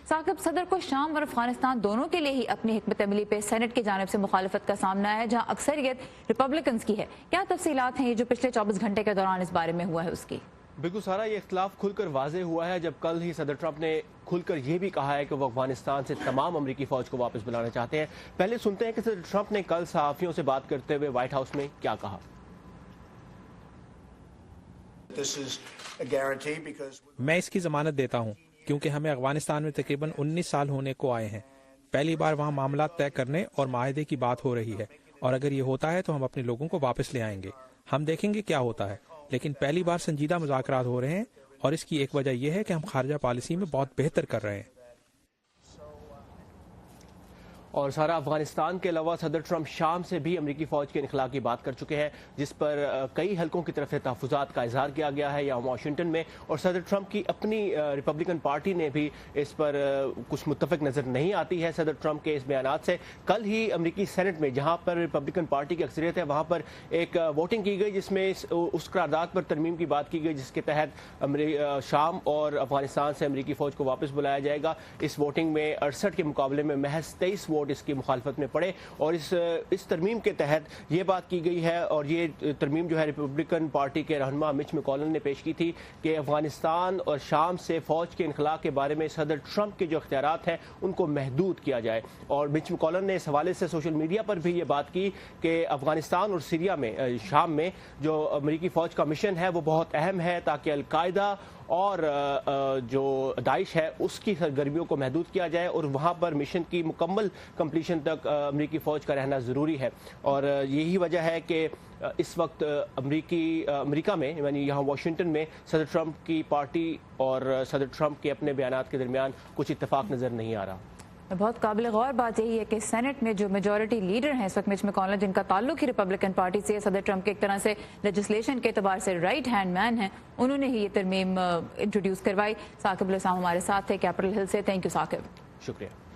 ثاقب، صدر کو شام اور افغانستان دونوں کے لیے ہی اپنی حکمت عملی پہ سینٹ کی جانب سے مخالفت کا سامنا ہے، جہاں اکثریت ریپبلکنز کی ہے۔ کیا تفصیلات ہیں یہ جو پچھلے 24 گھنٹے کے دوران اس بارے میں ہوا ہے اس کی؟ بالکل سارا، یہ اختلاف کھل کر واضح ہوا ہے جب کل ہی صدر ٹرمپ نے کھل کر یہ بھی کہا ہے کہ وہ افغانستان سے تمام امریکی فوج کو واپس بلانا چاہتے ہیں۔ پہلے سنتے ہیں کہ صدر ٹرمپ نے کل صحافیوں سے بات کرتے ہوئے وائٹ ہاؤس میں کیا کہا۔ میں اس کی ضمانت دیتا ہوں کیونکہ ہمیں افغانستان میں تقریباً 19 سال ہونے کو آئے ہیں۔ پہلی بار وہاں معاملات طے کرنے اور معاہدے کی بات ہو رہی ہے، اور اگر یہ ہوتا ہے تو ہم اپنے لوگوں کو واپس لے آئیں گے۔ ہم دیکھیں گے کیا ہوتا ہے، لیکن پہلی بار سنجیدہ مذاکرات ہو رہے ہیں، اور اس کی ایک وجہ یہ ہے کہ ہم خارجہ پالیسی میں بہت بہتر کر رہے ہیں۔ اور سارا، افغانستان کے علاوہ صدر ٹرمپ شام سے بھی امریکی فوج کے انخلاء کی بات کر چکے ہیں، جس پر کئی حلقوں کی طرف سے تحفظات کا اظہار کیا گیا ہے یہاں واشنگٹن میں، اور صدر ٹرمپ کی اپنی ریپبلکن پارٹی نے بھی اس پر کچھ متفق نظر نہیں آتی ہے صدر ٹرمپ کے اس بیانات سے۔ کل ہی امریکی سینٹ میں جہاں پر ریپبلکن پارٹی کی اکثریت ہے وہاں پر ایک ووٹنگ کی گئی جس میں اس قرارداد پر ترمیم کی بات کی گئی جس کے تحت شام اور افغانستان سے امریکی فوج کو واپس بلایا جائے گا۔ اس ووٹنگ میں 68 کے مقابلے میں محض 23 ووٹ اس کی مخالفت میں پڑے، اور اس ترمیم کے تحت یہ بات کی گئی ہے، اور یہ ترمیم جو ہے ریپبلکن پارٹی کے رہنما مچ میکونل نے پیش کی تھی کہ افغانستان اور شام سے فوج کے انخلاء کے بارے میں صدر ٹرمپ کے جو اختیارات ہیں ان کو محدود کیا جائے۔ اور مچ میکونل نے اس حوالے سے سوشل میڈیا پر بھی یہ بات کی کہ افغانستان اور سیریا میں شام میں جو امریکی فوج کا مشن ہے وہ بہت اہم ہے تاکہ القاعدہ اور جو داعش ہے اس کی سرگرمیوں کو محدود کیا جائے، اور وہاں پر مشن کی مکمل کمپلیشن تک امریکی فوج کا رہنا ضروری ہے۔ اور یہی وجہ ہے کہ اس وقت امریکہ میں یعنی یہاں واشنگٹن میں صدر ٹرمپ کی پارٹی اور صدر ٹرمپ کے اپنے بیانات کے درمیان کچھ اتفاق نظر نہیں آ رہا۔ بہت قابل غور بات یہی ہے کہ سینٹ میں جو میجورٹی لیڈر ہیں اس وقت مچ میکونل، جن کا تعلق ہی ریپبلکن پارٹی سے، صدر ٹرمپ کے ایک طرح سے لیجسلیشن کے اعتبار سے رائٹ ہینڈ مین ہیں، انہوں نے ہی یہ ترمیم انٹروڈیوس کروائی۔ ثاقب الاسلام ہمارے ساتھ تھے کیپٹل ہل سے۔ Thank you Saqib. شکریہ۔